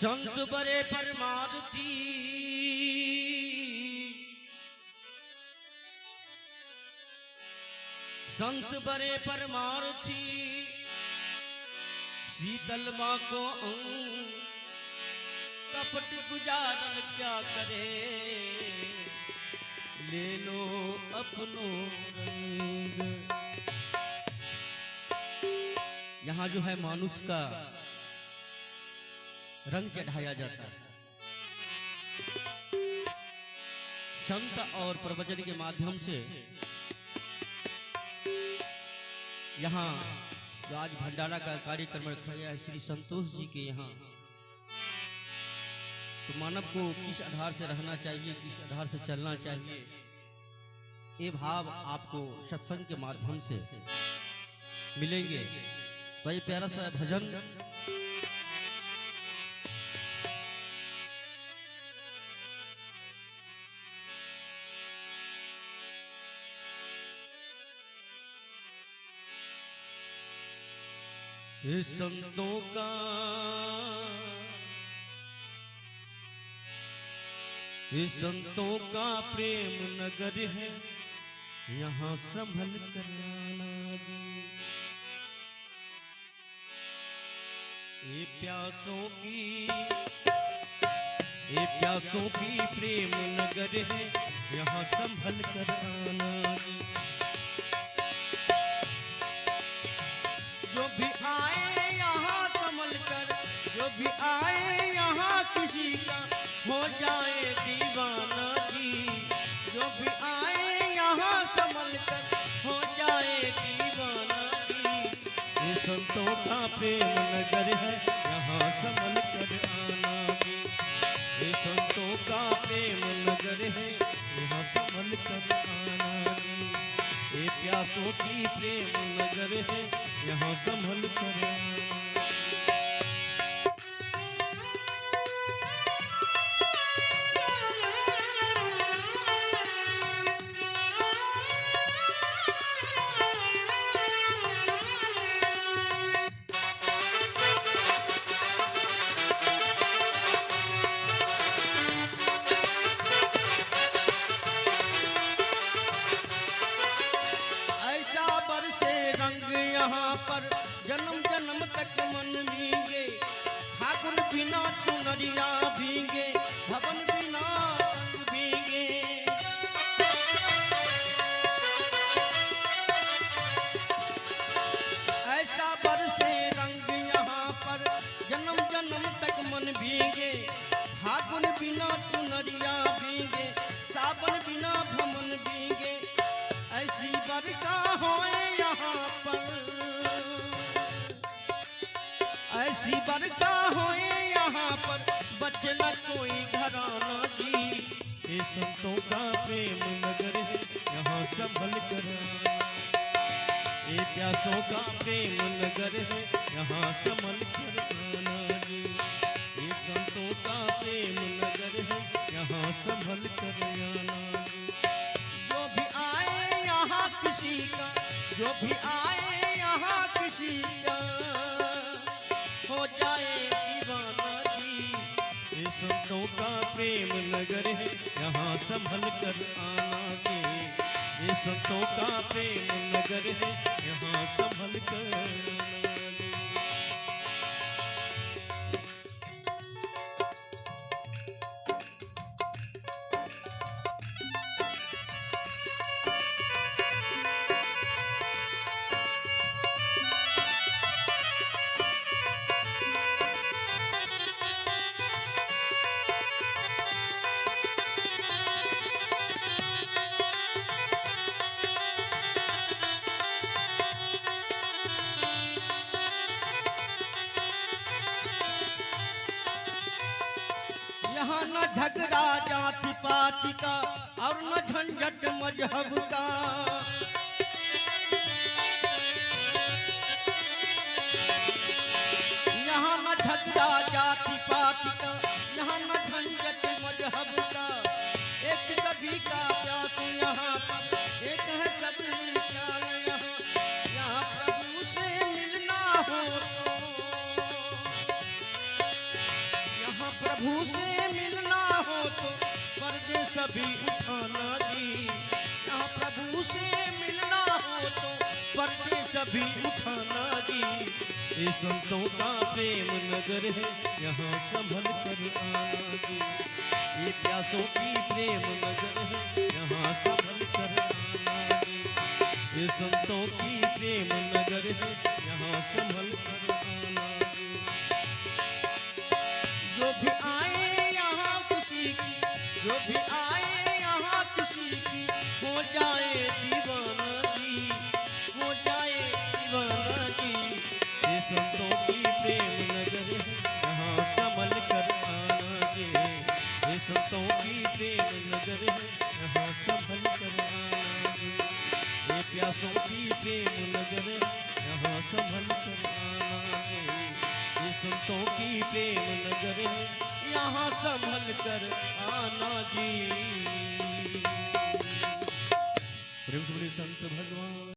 संत बड़े परमार्थी संत बड़े परमार्थी शीतल माँ को कपट गुजारन क्या करे ले लो अपनो रंग। यहाँ जो है मानुष का रंग चढ़ाया जाता है। संत और प्रवचन के माध्यम से यहाँ जो आज भंडारा का कार्यक्रम रखा गया है श्री संतोष जी के यहाँ, तो मानव को किस आधार से रहना चाहिए, किस आधार से चलना चाहिए, ये भाव आपको सत्संग के माध्यम से मिलेंगे। भाई प्यारा सा भजन संतों का संतों का प्रेम नगर है, यहाँ संभल कर आना जी। ये प्यासों की प्रेम नगर है, यहाँ संभल कर आना जी। जो भी आए यहाँ संभल कर, जो भी आए यहाँ किसी का हो जाए दीवाना जी। जो भी आए यहाँ संभल कर हो जाए दीवाना जी। ये संतों का प्रेम नगर है, यहाँ संभल कर आना जी। ये संतों का प्रेम नगर है, यहाँ संभल कर आना जी। ये प्यासों की प्रेम नगर है, यहाँ संभल कर आना। यहाँ पर जन्म जन्म तक मन भीगे, ठाकुर बिना चुनरिया भीगे, भवन बिना रंग भीगे। ऐसा बरसे रंग यहाँ पर जन्म जन्म तक मन भीगे, ठाकुर बिना चुनरिया भीगे, सावन बिना भवन भीगे। ऐसी बरखा होए यहाँ पर, ऐसी बरखा होए यहाँ पर, बचे न कोई घराना जी। ये संतों का प्रेम नगर है, यहाँ संभल कर आना। ये प्यासों का प्रेम नगर है, यहाँ संभल कर आना जी। ये संतों का प्रेम नगर है, यहाँ संभल कर आना जी। जो भी आए यहाँ किसी का, जो भी आए यहाँ किसी का हो जाए दीवाना जी। ये संतों का प्रेम नगर है, यहाँ संभल कर आना जी। ये संतों का प्रेम नगर है, यहाँ संभल कर आना जी। यहाँ न झगड़ा जाति पाति का और न झंझट मजहब का। यहाँ न झगड़ा जाति पाति का, यहाँ न झंझट मजहब का। एक सभी का प्यास यहाँ पर, एक है सभी का यहाँ। यहाँ प्रभु से मिलना हो तो ये संतों का प्रेम नगर है, यहाँ संभल कर आना जी। ये प्यासों की प्रेम नगर है, यहाँ संभल कर आना जी। ये संतों की प्रेम नगर है, यहाँ संभल कर आना जी। जो भी आए यहाँ खुशी की, जो भी आए यहाँ खुशी की, हो जाए दीवाना जी, हो जाए दीवाना जी। ये संतों की प्रेम नगर है, यहाँ संभल कर आना जी। ये संतों की प्रेम नगर है, यहाँ संभल कर आना जी। ये प्यासों की प्रेम नगर है, यहाँ संभल कर आना जी। ये संतों की प्रेम नगर है, यहाँ संभल कर आना जी। प्रेम से बोलिए संत भगवान